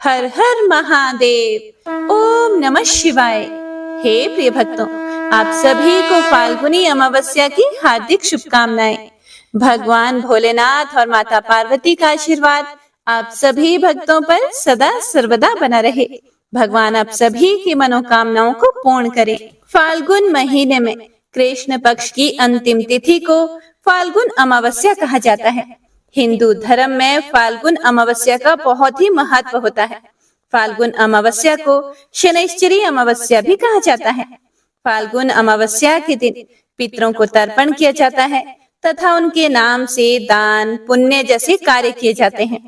हर हर महादेव। ओम नमः शिवाय। हे प्रिय भक्तों, आप सभी को फाल्गुनी अमावस्या की हार्दिक शुभकामनाएं। भगवान भोलेनाथ और माता पार्वती का आशीर्वाद आप सभी भक्तों पर सदा सर्वदा बना रहे। भगवान आप सभी की मनोकामनाओं को पूर्ण करें। फाल्गुन महीने में कृष्ण पक्ष की अंतिम तिथि को फाल्गुन अमावस्या कहा जाता है। हिंदू धर्म में फाल्गुन अमावस्या का बहुत ही महत्व होता है। फाल्गुन अमावस्या को शनैश्चरी अमावस्या भी कहा जाता है। फाल्गुन अमावस्या के दिन पितरों को तर्पण किया जाता है तथा उनके नाम से दान पुण्य जैसे कार्य किए जाते हैं।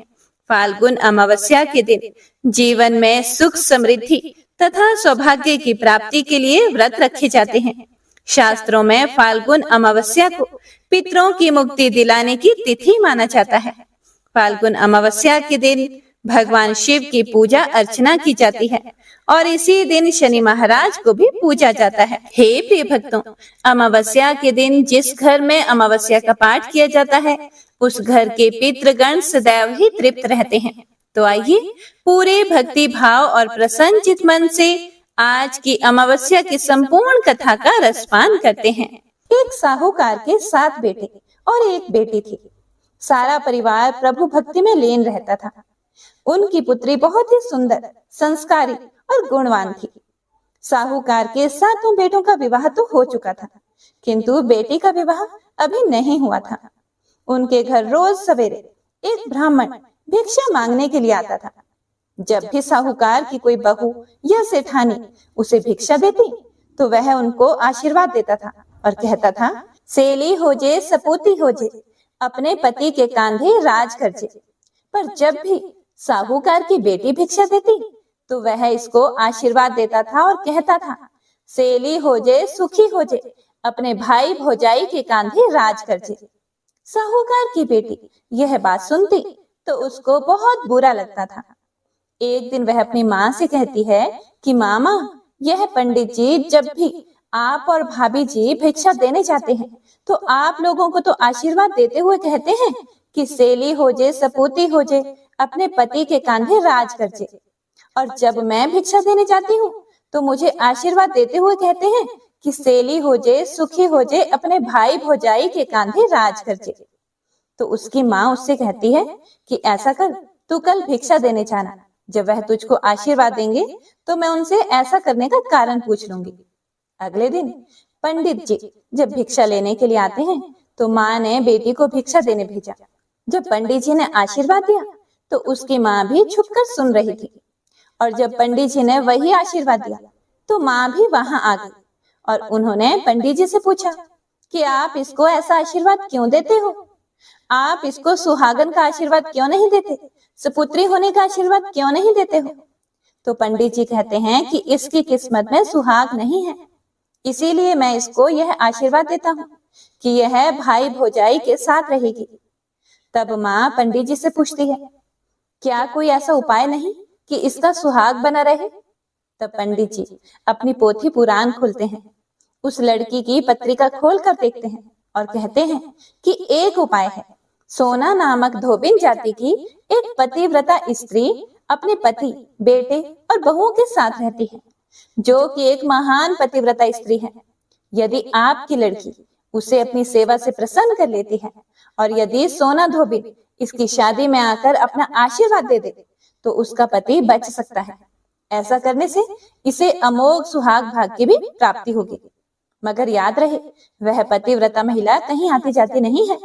फाल्गुन अमावस्या के दिन जीवन में सुख समृद्धि तथा सौभाग्य की प्राप्ति के लिए व्रत रखे जाते हैं। शास्त्रों में फाल्गुन अमावस्या को पितरों की मुक्ति दिलाने की तिथि माना जाता है। फाल्गुन अमावस्या के दिन भगवान शिव की पूजा अर्चना की जाती है और इसी दिन शनि महाराज को भी पूजा जाता है। हे प्रिय भक्तों, अमावस्या के दिन जिस घर में अमावस्या का पाठ किया जाता है उस घर के पितृगण सदैव ही तृप्त रहते हैं। तो आइए पूरे भक्ति भाव और प्रसन्न चित मन से आज की अमावस्या की संपूर्ण कथा का रसपान करते हैं। एक साहूकार के 7 बेटे और एक बेटी थी। सारा परिवार प्रभु भक्ति में लीन रहता था। उनकी पुत्री बहुत ही सुंदर, संस्कारी और गुणवान थी। साहूकार के 7 बेटों का विवाह तो हो चुका था, किंतु बेटी का विवाह अभी नहीं हुआ था। उनके घर रोज सवेरे एक ब्राह्मण भिक्षा मांगने के लिए आता था। जब भी साहूकार की कोई बहू या सेठानी उसे भिक्षा देती तो वह उनको आशीर्वाद देता था और कहता था, सेली हो जे सपूती हो जे, अपने पति के कांधे राज कर जे। पर जब भी साहूकार की बेटी भिक्षा देती तो वह इसको आशीर्वाद देता था और कहता था, सेली हो जे सुखी हो जे, अपने भाई भौजाई के कांधे राज कर जे। साहूकार की बेटी यह बात सुनती तो उसको बहुत बुरा लगता था। एक दिन वह अपनी माँ से कहती है कि मामा, यह पंडित जी जब भी आप और भाभी जी भिक्षा देने जाते हैं तो आप लोगों को तो आशीर्वाद देते हुए कहते हैं कि सेली हो जे सपूती हो जे, अपने पति के कांधे राज कर जे, और जब मैं भिक्षा देने जाती हूँ तो मुझे आशीर्वाद देते हुए कहते हैं कि सेली हो जे सुखी हो जे, अपने भाई भौजाई के कांधे राज कर जे। तो उसकी माँ उससे कहती है कि ऐसा कर, तू कल भिक्षा देने जाना। जब वह तुझको आशीर्वाद देंगे तो मैं उनसे ऐसा करने का कारण पूछ लूंगी। अगले दिन पंडित जी जब भिक्षा लेने के लिए आते हैं तो माँ ने बेटी को भिक्षा देने भेजा। जब पंडित जी ने आशीर्वाद दिया तो उसकी माँ भी छुपकर सुन रही थी, और जब पंडित जी ने वही आशीर्वाद दिया तो माँ भी वहां आ गई और उन्होंने पंडित जी से पूछा कि आप इसको ऐसा आशीर्वाद क्यों देते हो? आप इसको सुहागन का आशीर्वाद क्यों नहीं देते? सुपुत्री होने का आशीर्वाद क्यों नहीं देते हो? तो पंडित जी कहते हैं कि इसकी किस्मत में सुहाग नहीं है, इसीलिए मैं इसको यह आशीर्वाद देता हूँ कि यह भाई भौजाई के साथ रहेगी। तब माँ पंडित जी से पूछती है, क्या कोई ऐसा उपाय नहीं कि इसका सुहाग बना रहे? तब पंडित जी अपनी पोथी पुराण खोलते हैं, उस लड़की की पत्रिका खोल कर देखते हैं और कहते हैं कि एक उपाय है। सोना नामक धोबिन जाति की एक पतिव्रता स्त्री अपने पति, बेटे और बहुओं के साथ रहती है, जो कि एक महान पतिव्रता स्त्री है। यदि आपकी लड़की उसे अपनी सेवा से प्रसन्न कर लेती है और यदि सोना धोबिन इसकी शादी में आकर अपना आशीर्वाद दे दे तो उसका पति बच सकता है। ऐसा करने से इसे अमोघ सुहाग भाग्य की भी प्राप्ति होगी। मगर याद रहे, वह पतिव्रता महिला कहीं आती जाती नहीं है।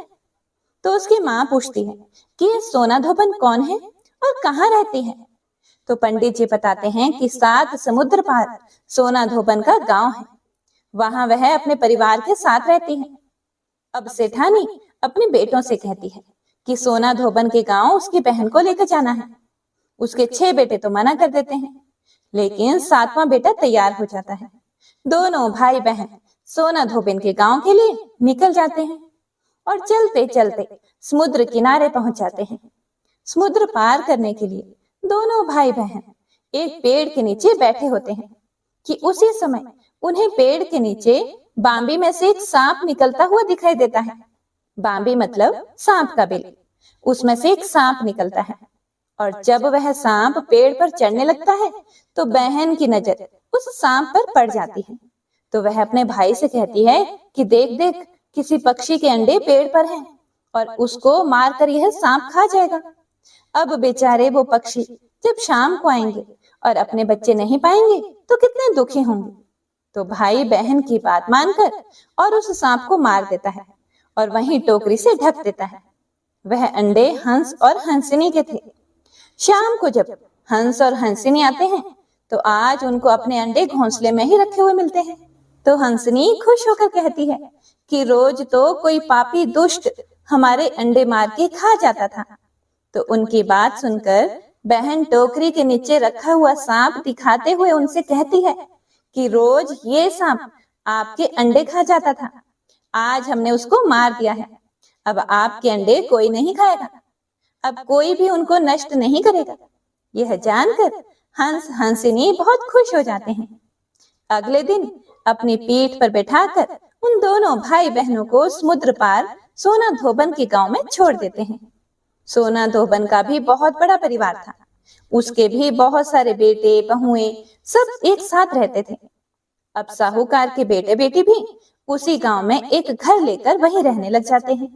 तो उसकी माँ पूछती है कि ये सोना धोबन कौन है और कहाँ रहती है? तो पंडित जी बताते हैं कि 7 समुद्र पार सोना धोबन का गांव है। वहां वह अपने परिवार के साथ रहती है। अब सेठानी अपने बेटों से कहती है कि सोना धोबन के गांव उसकी बहन को लेकर जाना है। उसके 6 बेटे तो मना कर देते हैं, लेकिन 7वां बेटा तैयार हो जाता है। दोनों भाई बहन सोना धोबिन के गांव के लिए निकल जाते हैं और चलते चलते समुद्र किनारे पहुंच जाते हैं। समुद्र पार करने के लिए दोनों भाई बहन एक पेड़ के नीचे बैठे होते हैं कि उसी समय उन्हें पेड़ के नीचे बांबी में से एक सांप निकलता हुआ दिखाई देता है। बांबी मतलब सांप का बिल। उसमें से एक सांप निकलता है और जब वह सांप पेड़ पर चढ़ने लगता है तो बहन की नजर उस सांप पर पड़ जाती है। तो वह अपने भाई से कहती है कि देख देख, किसी पक्षी के अंडे पेड़ पर हैं और उसको मार कर यह सांप खा जाएगा। अब बेचारे वो पक्षी जब शाम को आएंगे और अपने बच्चे नहीं पाएंगे तो कितने दुखी होंगे। तो भाई बहन की बात मानकर और उस सांप को मार देता है और वहीं टोकरी से ढक देता है। वह अंडे हंस और हंसिनी के थे। शाम को जब हंस और हंसिनी आते हैं तो आज उनको अपने अंडे घोंसले में ही रखे हुए मिलते हैं। तो हंसनी खुश होकर कहती है कि रोज तो कोई पापी दुष्ट हमारे अंडे मार के खा जाता था। तो उनकी बात सुनकर बहन टोकरी के नीचे रखा हुआ सांप दिखाते हुए उनसे कहती है कि रोज ये सांप आपके अंडे खा जाता था, आज हमने उसको मार दिया है। अब आपके अंडे कोई नहीं खाएगा, अब कोई भी उनको नष्ट नहीं करेगा। यह जानकर हंस हंसिनी बहुत खुश हो जाते हैं। अगले दिन अपनी पीठ पर बैठाकर उन दोनों भाई बहनों को समुद्र पार सोना धोबन के गांव में छोड़ देते हैं। सोना धोबन का भी बहुत बड़ा परिवार था। उसके भी बहुत सारे बेटे बहुएं सब एक साथ रहते थे। अब साहूकार के बेटे बेटी भी उसी गांव में एक घर लेकर वहीं रहने लग जाते हैं।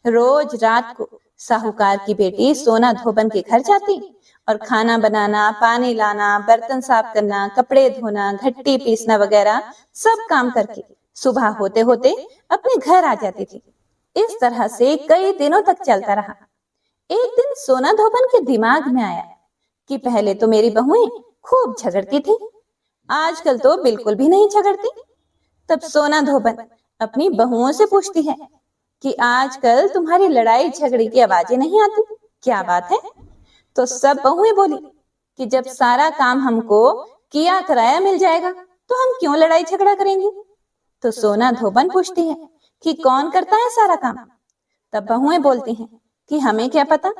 रोज रात को साहूकार की बेटी सोना धोबन के घर जाती और खाना बनाना, पानी लाना, बर्तन साफ करना, कपड़े धोना, घट्टी पीसना वगैरह सब काम करके सुबह होते होते अपने घर आ जाती थी। इस तरह से कई दिनों तक चलता रहा। एक दिन सोना धोबन के दिमाग में आया कि पहले तो मेरी बहुएं खूब झगड़ती थी, आजकल तो बिल्कुल भी नहीं झगड़ती। तब सोना धोबन अपनी बहुओं से पूछती है कि आजकल तुम्हारी लड़ाई झगड़े की आवाजें नहीं आती, क्या बात है? तो सब बहुएं बोली कि जब सारा काम हमको किया कराया मिल जाएगा तो हम क्यों लड़ाई झगड़ा करेंगे। तो सोना धोबन पूछती है कि कौन करता है सारा काम? तब बहुएं बोलती हैं कि हमें क्या पता।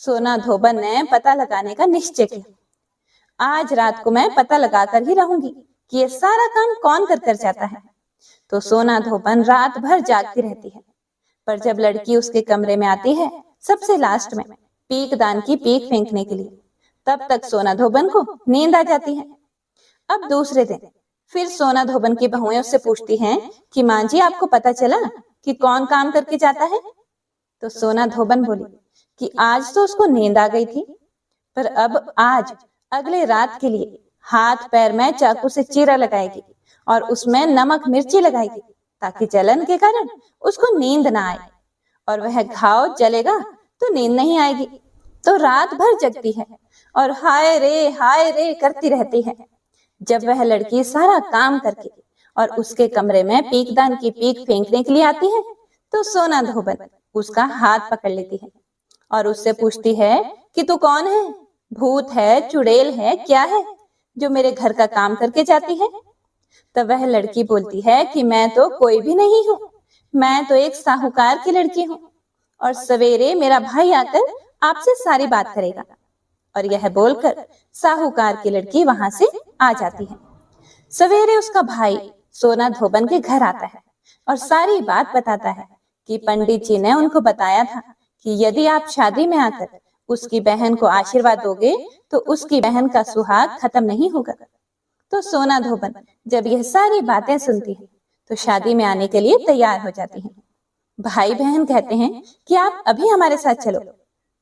सोना धोबन ने पता लगाने का निश्चय किया। आज रात को मैं पता लगाकर ही रहूंगी कि ये सारा काम कौन कर कर जाता है। तो सोना धोबन रात भर जागती रहती है, पर जब लड़की उसके कमरे में आती है सबसे लास्ट में पीक दान की पीक फेंकने के लिए, तब तक सोना धोबन को नींद आ जाती है। अब दूसरे दिन फिर सोना धोबन की बहुएं उससे पूछती हैं कि मां जी, आपको पता चला कि कौन काम करके जाता है? तो सोना धोबन बोली कि आज तो उसको नींद आ गई थी, पर अब आज अगले रात के लिए हाथ पैर में चाकू से चीरा लगाएगी और उसमें नमक मिर्ची लगाएगी ताकि जलन के कारण उसको नींद ना आए, और वह घाव जलेगा तो नींद नहीं आएगी। तो रात भर जगती है और हाय रे करती रहती है। जब वह लड़की सारा काम करके और उसके कमरे में पीकदान की पीक फेंकने के लिए आती है तो सोना धोबन उसका हाथ पकड़ लेती है और उससे पूछती है कि तू कौन है? भूत है, चुड़ैल है, क्या है जो मेरे घर का काम करके जाती है? तब वह लड़की बोलती है कि मैं तो कोई भी नहीं हूँ, मैं तो एक साहूकार की लड़की हूँ और सवेरे मेरा भाई आकर आपसे सारी बात करेगा। और यह बोलकर साहूकार की लड़की वहां से आ जाती है। सवेरे उसका भाई सोना धोबन के घर आता है और सारी बात बताता है कि पंडित जी ने उनको बताया था कि यदि आप शादी में आकर उसकी बहन को आशीर्वाद दोगे तो उसकी बहन का सुहाग खत्म नहीं होगा। तो सोना धोबन जब यह सारी बातें सुनती है तो शादी में आने के लिए तैयार हो जाती है। भाई बहन कहते हैं कि आप अभी हमारे साथ चलो।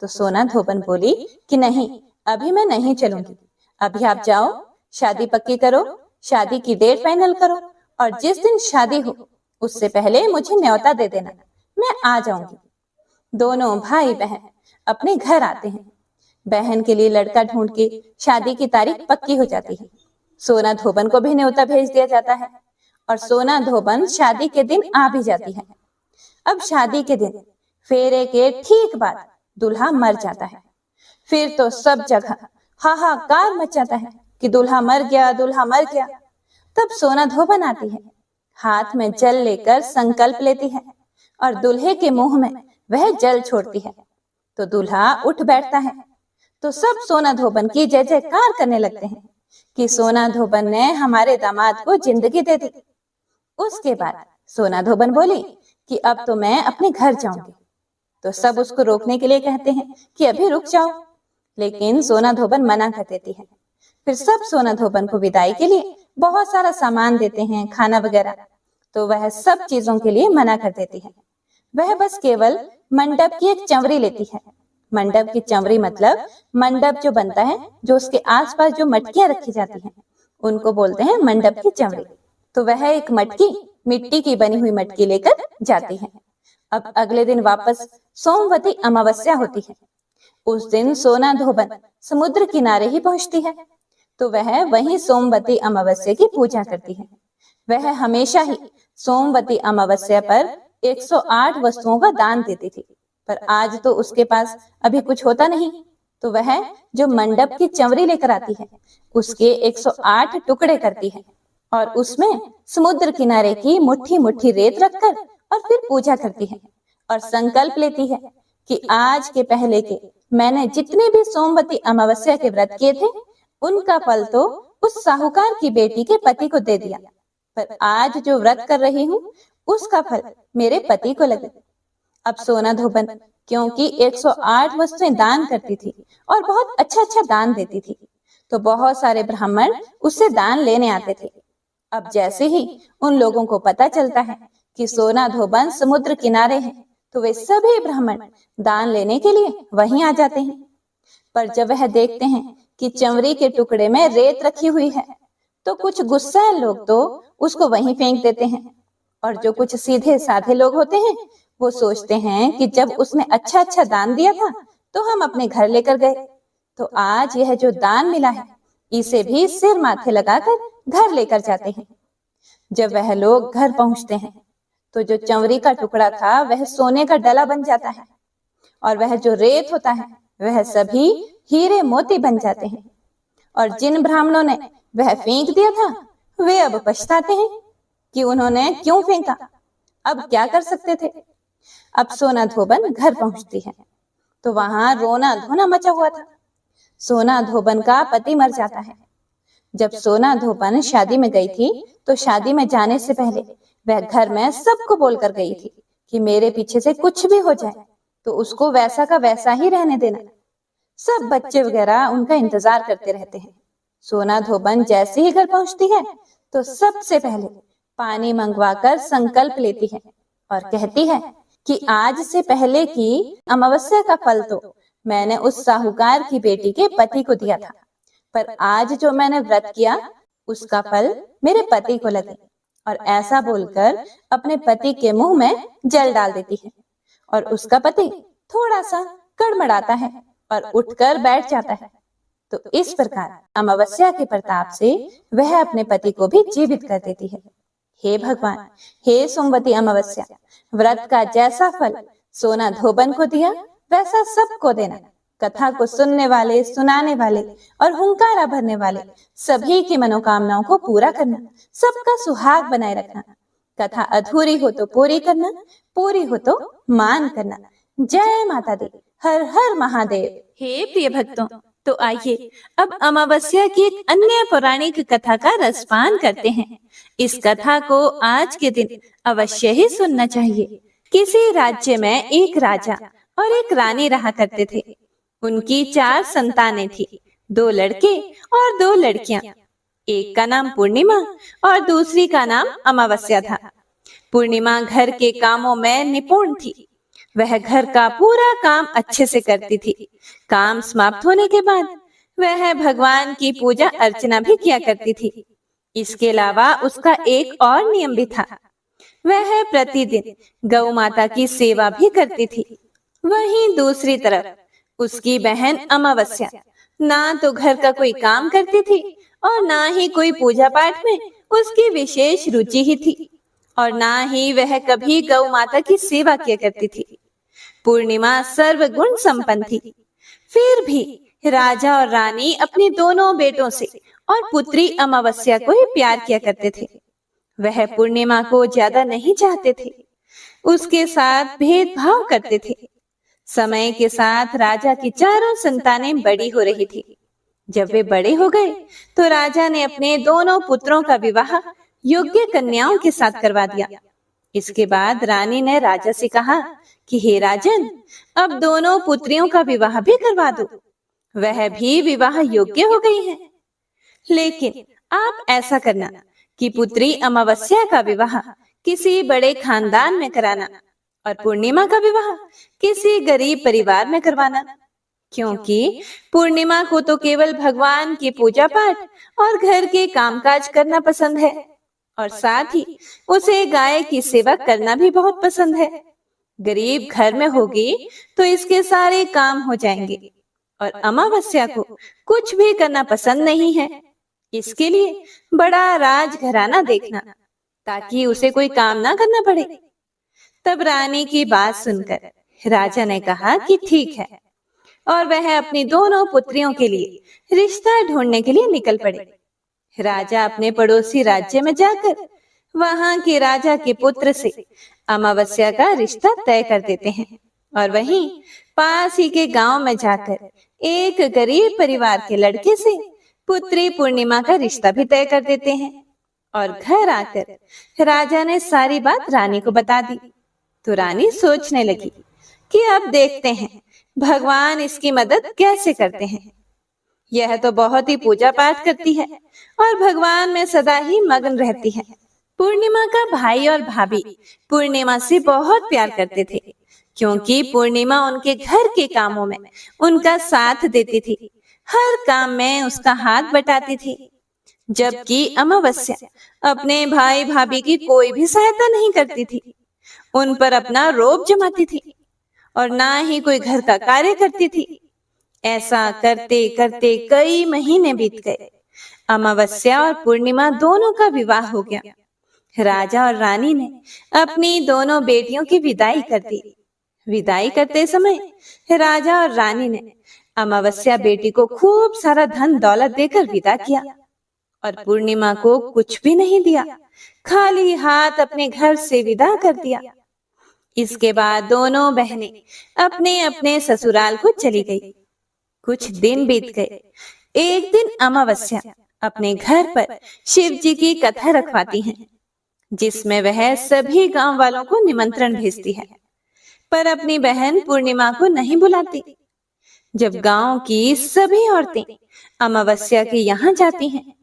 तो सोना धोबन बोली कि नहीं, अभी मैं नहीं चलूंगी, अभी आप जाओ, शादी पक्की करो, शादी की डेट फाइनल करो और जिस दिन शादी हो उससे पहले मुझे न्योता दे देना, मैं आ जाऊंगी। दोनों भाई बहन अपने घर आते हैं। बहन के लिए लड़का ढूंढ के शादी की तारीख पक्की हो जाती है। सोना धोबन को भी न्योता भेज दिया जाता है और सोना धोबन शादी के दिन आ भी जाती है। अब शादी के दिन फेरे के ठीक बाद दूल्हा मर जाता है। फिर तो सब जगह हाहाकार मच जाता है कि दूल्हा मर गया, दूल्हा मर गया। तब सोना धोबन आती है, हाथ में जल लेकर संकल्प लेती है और दूल्हे के मुंह में वह जल छोड़ती है। तो दूल्हा उठ बैठता है। तो सब सोना धोबन की जय जयकार करने लगते हैं कि सोना धोबन ने हमारे दामाद को जिंदगी दे दी। उसके बाद सोना धोबन बोली कि अब तो मैं अपने घर जाऊंगी। तो सब उसको रोकने के लिए कहते हैं कि अभी रुक जाओ, लेकिन सोना धोबन मना कर देती है। फिर सब सोना धोबन को विदाई के लिए बहुत सारा सामान देते हैं, खाना वगैरह, तो वह सब चीजों के लिए मना कर देती है। वह बस केवल मंडप की एक चंवरी लेती है। मंडप की चंवरी मतलब मंडप जो बनता है, जो उसके आसपास जो मटकियां रखी जाती हैं, उनको बोलते हैं मंडप की चंवरी। तो वह एक मटकी, मिट्टी की बनी हुई मटकी लेकर जाती है। अब अगले दिन वापस सोमवती अमावस्या होती है। उस दिन सोना धोबन समुद्र किनारे ही पहुंचती है, तो वह वहीं सोमवती अमावस्या की पूजा करती है। वह हमेशा ही सोमवती अमावस्या पर 108 वस्तुओं का दान देती थी, पर आज तो उसके पास अभी कुछ होता नहीं, तो वह जो मंडप की चंवरी लेकर आती है, उसके 108 टुकड़े करती है और उसमें समुद्र किनारे की मुट्ठी मुट्ठी रेत रखकर और फिर पूजा करती है और संकल्प लेती है कि आज के पहले के मैंने जितने भी सोमवती अमावस्या के व्रत किए थे, उनका फल तो उस साहूकार की बेटी के पति को दे दिया, पर आज जो व्रत कर रही हूँ उसका फल मेरे पति को लगे। अब सोना धोबन क्योंकि 108 वस्तुएं दान करती थी और बहुत अच्छा अच्छा दान देती थी, तो बहुत सारे ब्राह्मण उससे दान लेने आते थे। अब जैसे ही उन लोगों को पता चलता है कि सोना धोबन समुद्र किनारे है, तो वे सभी ब्राह्मण दान लेने के लिए वहीं आ जाते हैं। पर जब वह देखते हैं कि चंवरी के टुकड़े में रेत रखी हुई है, तो कुछ गुस्सैल लोग तो उसको वहीं फेंक देते हैं, और जो कुछ सीधे साधे लोग होते हैं वो सोचते हैं कि जब उसने अच्छा अच्छा दान दिया था तो हम अपने घर लेकर गए, तो आज यह जो दान मिला है इसे भी सिर माथे लगाकर घर लेकर जाते हैं। जब वह लोग घर पहुंचते हैं तो जो चंवरी का टुकड़ा था वह सोने का डला बन जाता है, और वह जो रेत होता है वह सभी हीरे मोती बन जाते हैं। और जिन ब्राह्मणों ने वह फेंक दिया था वे अब पछताते हैं कि उन्होंने क्यों फेंका, अब क्या कर सकते थे। अब सोना धोबन घर पहुंचती है तो वहां रोना धोना मचा हुआ था। सोना धोबन का पति मर जाता है। जब सोना धोबन शादी में गई थी तो शादी में जाने से पहले वह घर में सबको बोलकर गई थी कि मेरे पीछे से कुछ भी हो जाए तो उसको वैसा का वैसा ही रहने देना। सब बच्चे वगैरह उनका इंतजार करते रहते हैं। सोना धोबन जैसे ही घर पहुंचती है तो सबसे पहले पानी मंगवाकर संकल्प लेती है और कहती है कि आज से पहले की अमावस्या का फल तो मैंने उस साहूकार की बेटी के पति को दिया था, पर आज जो मैंने व्रत किया उसका फल मेरे पति को लगे। और ऐसा बोलकर अपने पति के मुंह में जल डाल देती है और उसका पति थोड़ा सा कड़मड़ाता है और उठकर बैठ जाता है। तो इस प्रकार अमावस्या के प्रताप से वह अपने पति को भी जीवित कर देती है। हे भगवान, हे सोमवती अमावस्या, व्रत का जैसा फल सोना धोबन को दिया वैसा सबको देना। कथा को सुनने वाले, सुनाने वाले और हुंकारा भरने वाले सभी की मनोकामनाओं को पूरा करना, सबका सुहाग बनाए रखना। कथा अधूरी हो तो पूरी करना, पूरी हो तो मान करना। जय माता दी, हर हर महादेव। हे प्रिय भक्तों, तो आइए अब अमावस्या की एक अन्य पौराणिक कथा का रसपान करते हैं। इस कथा को आज के दिन अवश्य ही सुनना चाहिए। किसी राज्य में एक राजा और एक रानी रहा करते थे। उनकी 4 संतानें थी, 2 लड़के और 2 लड़कियां। एक का नाम पूर्णिमा और दूसरी का नाम अमावस्या था। पूर्णिमा घर के कामों में निपुण थी। वह घर का पूरा काम अच्छे से करती थी। काम समाप्त होने के बाद वह भगवान की पूजा अर्चना भी किया करती थी। इसके अलावा उसका एक और नियम भी था। वह प्रतिदिन गौ माता की सेवा भी करती थी। वहीं दूसरी तरफ उसकी बहन अमावस्या ना तो घर का कोई काम करती थी और ना ही कोई पूजा पाठ में उसकी विशेष रुचि ही थी, और ना ही वह कभी गौ माता की सेवा किया करती थी। पूर्णिमा सर्वगुण संपन्न थी। फिर भी राजा और रानी अपने दोनों बेटों से और पुत्री अमावस्या को ही प्यार किया करते थे। वह पूर्णिमा को ज्यादा नहीं चाहते थे, उसके साथ भेदभाव करते थे। समय के साथ राजा की चारों संतानें बड़ी हो रही थी। जब वे बड़े हो गए तो राजा ने अपने दोनों पुत्रों का विवाह योग्य कन्याओं के साथ करवा दिया। इसके बाद रानी ने राजा से कहा कि हे राजन, अब दोनों पुत्रियों का विवाह भी करवा दो। वह भी विवाह योग्य हो गई है। लेकिन आप ऐसा करना कि पुत्री अमावस्या का विवाह किसी बड़े खानदान में कराना और पूर्णिमा का विवाह किसी गरीब परिवार में करवाना, क्योंकि पूर्णिमा को तो केवल भगवान की पूजा पाठ और घर के कामकाज करना पसंद है और साथ ही उसे गाय की सेवा करना भी बहुत पसंद है। गरीब घर में होगी तो इसके सारे काम हो जाएंगे और अमावस्या को कुछ भी करना पसंद नहीं है। इसके लिए बड़ा राजघराना देखना ताकि उसे कोई काम ना करना पड़े। तब रानी की बात सुनकर राजा ने कहा कि ठीक है, और वह अपनी दोनों पुत्रियों के लिए रिश्ता ढूंढने के लिए निकल पड़े। राजा अपने पड़ोसी राज्य में जाकर वहां के राजा के पुत्र से अमावस्या का रिश्ता तय कर देते हैं और वहीं पास ही के गांव में जाकर एक गरीब परिवार के लड़के से पुत्री पूर्णिमा का रिश्ता भी तय कर देते हैं। और घर आकर राजा ने सारी बात रानी को बता दी। तो रानी सोचने लगी कि अब देखते हैं भगवान इसकी मदद कैसे करते हैं। यह तो बहुत ही पूजा पाठ करती है और भगवान में सदा ही मग्न रहती है। पूर्णिमा का भाई और भाभी पूर्णिमा से बहुत प्यार करते थे, क्योंकि पूर्णिमा उनके घर के कामों में उनका साथ देती थी, हर काम में उसका हाथ बटाती थी। जबकि अमावस्या अपने भाई भाभी की कोई भी सहायता नहीं करती थी, उन पर अपना रोब जमाती थी और ना ही कोई घर का कार्य करती थी। ऐसा करते करते कई महीने बीत गए। अमावस्या और पूर्णिमा दोनों का विवाह हो गया। राजा और रानी ने अपनी दोनों बेटियों की विदाई कर दी। विदाई करते समय राजा और रानी ने अमावस्या बेटी को खूब सारा धन दौलत देकर विदा किया और पूर्णिमा को कुछ भी नहीं दिया, खाली हाथ अपने घर से विदा कर दिया। इसके बाद दोनों बहनें अपने अपने ससुराल को चली गई। कुछ दिन बीत गए। एक दिन अमावस्या अपने घर पर शिव जी की कथा रखवाती हैं, जिसमें वह सभी गांव वालों को निमंत्रण भेजती है, पर अपनी बहन पूर्णिमा को नहीं बुलाती। जब गांव की सभी औरतें अमावस्या के यहाँ जाती हैं,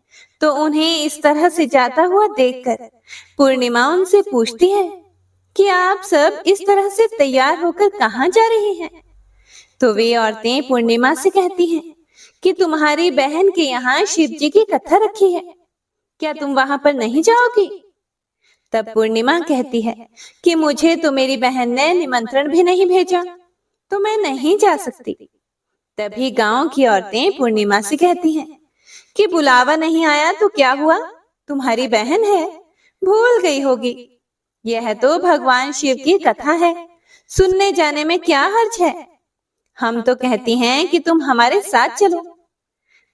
तो उन्हें इस तरह से जाता हुआ देखकर पूर्णिमा उनसे पूछती है कि आप सब इस तरह से तैयार होकर कहाँ जा रही हैं? तो वे औरतें पूर्णिमा से कहती हैं कि तुम्हारी बहन के यहाँ शिव जी की कथा रखी है, क्या तुम वहां पर नहीं जाओगी? तब पूर्णिमा कहती है कि मुझे तो मेरी बहन ने निमंत्रण भी नहीं भेजा, तो मैं नहीं जा सकती। तभी गांव की औरतें पूर्णिमा से कहती हैं कि बुलावा नहीं आया तो क्या हुआ, तुम्हारी बहन है, भूल गई होगी। यह तो भगवान शिव की कथा है, सुनने जाने में क्या हर्ज है। हम तो कहती हैं कि तुम हमारे साथ चलो।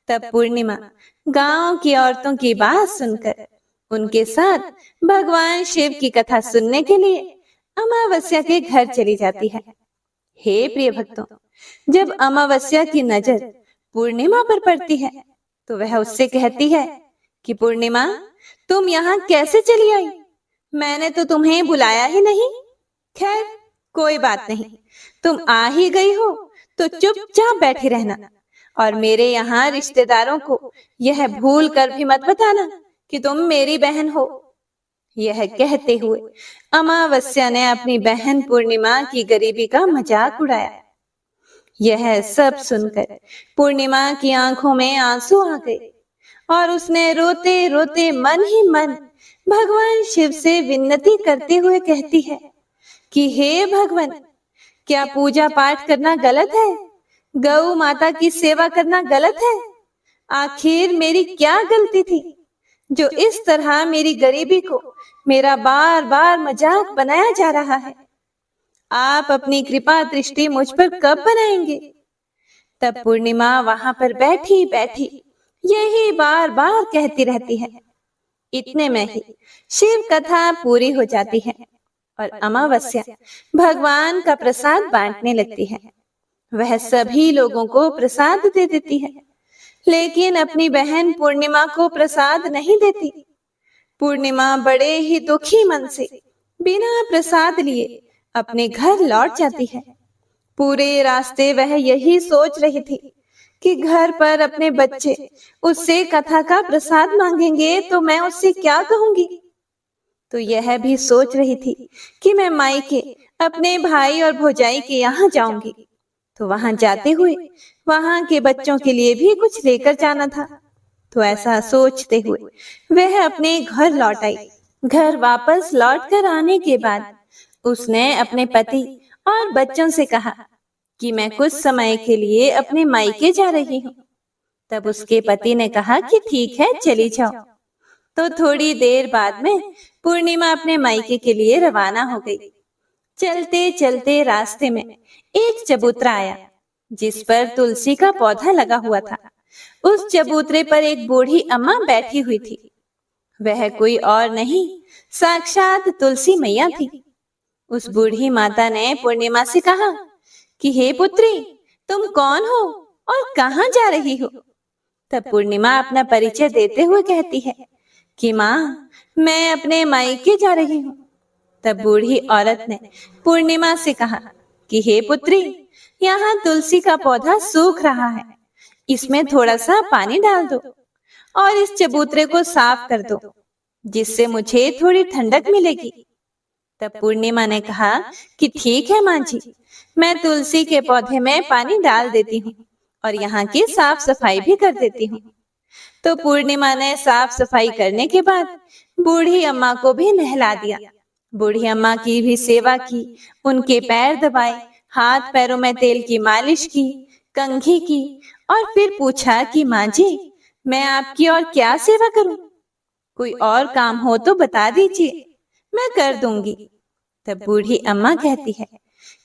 तब पूर्णिमा गांव की औरतों की बात सुनकर उनके साथ भगवान शिव की कथा सुनने के लिए अमावस्या के घर चली जाती है। हे प्रिय भक्तों, जब अमावस्या की नजर पूर्णिमा पर पड़ती है, तो वह उससे कहती है कि पूर्णिमा, तुम यहाँ कैसे चली आई? मैंने तो तुम्हें बुलाया ही नहीं। खैर कोई बात नहीं, तुम आ ही गई हो तो चुपचाप बैठी रहना और मेरे यहाँ रिश्तेदारों को यह भूल कर भी मत बताना कि तुम मेरी बहन हो। यह कहते हुए अमावस्या ने अपनी बहन पूर्णिमा की गरीबी का मजाक उड़ाया। यह सब सुनकर पूर्णिमा की आंखों में आंसू आ गए और उसने रोते रोते मन ही मन भगवान शिव से विनती करते हुए कहती है कि हे भगवान, क्या पूजा पाठ करना गलत है? गौ माता की सेवा करना गलत है? आखिर मेरी क्या गलती थी जो इस तरह मेरी गरीबी को मेरा बार बार मजाक बनाया जा रहा है? आप अपनी कृपा दृष्टि मुझ पर कब बनाएंगे? तब पूर्णिमा वहां पर बैठी बैठी यही बार बार कहती रहती है। इतने में ही शिव कथा पूरी हो जाती है और अमावस्या भगवान का प्रसाद बांटने लगती है। वह सभी लोगों को प्रसाद दे देती है, लेकिन अपनी बहन पूर्णिमा को प्रसाद नहीं देती। पूर्णिमा बड़े ही दुखी मन से बिना प्रसाद लिए अपने घर लौट जाती है। पूरे रास्ते वह यही सोच रही थी कि घर पर अपने बच्चे उससे कथा का प्रसाद मांगेंगे तो मैं उससे क्या कहूंगी। तो यह भी सोच रही थी कि मैं मायके अपने भाई और भौजाई के यहाँ जाऊंगी, तो वहां जाते हुए वहां के बच्चों के लिए भी कुछ लेकर जाना था। तो ऐसा सोचते हुए वह अपने घर लौट आई। घर वापस लौट कर आने के बाद उसने अपने पति और बच्चों से कहा कि मैं कुछ समय के लिए अपने मायके जा रही हूँ। तब उसके पति ने कहा कि ठीक है, चली जाओ। तो थोड़ी देर बाद में पूर्णिमा अपने मायके के लिए रवाना हो गई। चलते चलते रास्ते में एक चबूतरा आया जिस पर तुलसी का पौधा लगा हुआ था। उस चबूतरे पर एक बूढ़ी अम्मा बैठी हुई थी। वह कोई और नहीं, साक्षात तुलसी मैया थी। उस बूढ़ी माता ने पूर्णिमा से कहा कि हे पुत्री, तुम कौन हो और कहाँ जा रही हो। तब पूर्णिमा अपना परिचय देते हुए कहती है कि माँ, मैं अपने मायके जा रही हूँ। तब बूढ़ी औरत ने पूर्णिमा से कहा कि हे पुत्री, यहाँ तुलसी का पौधा सूख रहा है, इसमें थोड़ा सा पानी डाल दो और इस चबूतरे को साफ कर दो, जिससे मुझे थोड़ी ठंडक मिलेगी। तब पूर्णिमा ने कहा कि ठीक है माँ जी, मैं तुलसी के पौधे में पानी डाल देती हूँ और यहाँ की साफ सफाई भी कर देती हूँ। तो पूर्णिमा ने साफ सफाई करने के बाद बूढ़ी अम्मा को भी नहला दिया। बूढ़ी अम्मा की भी सेवा की, उनके पैर दबाए, हाथ पैरों में तेल की मालिश की, कंघी की और फिर पूछा कि माँ जी, मैं आपकी और क्या सेवा करूं? कोई और काम हो तो बता दीजिए, मैं कर दूंगी। तब बूढ़ी अम्मा कहती है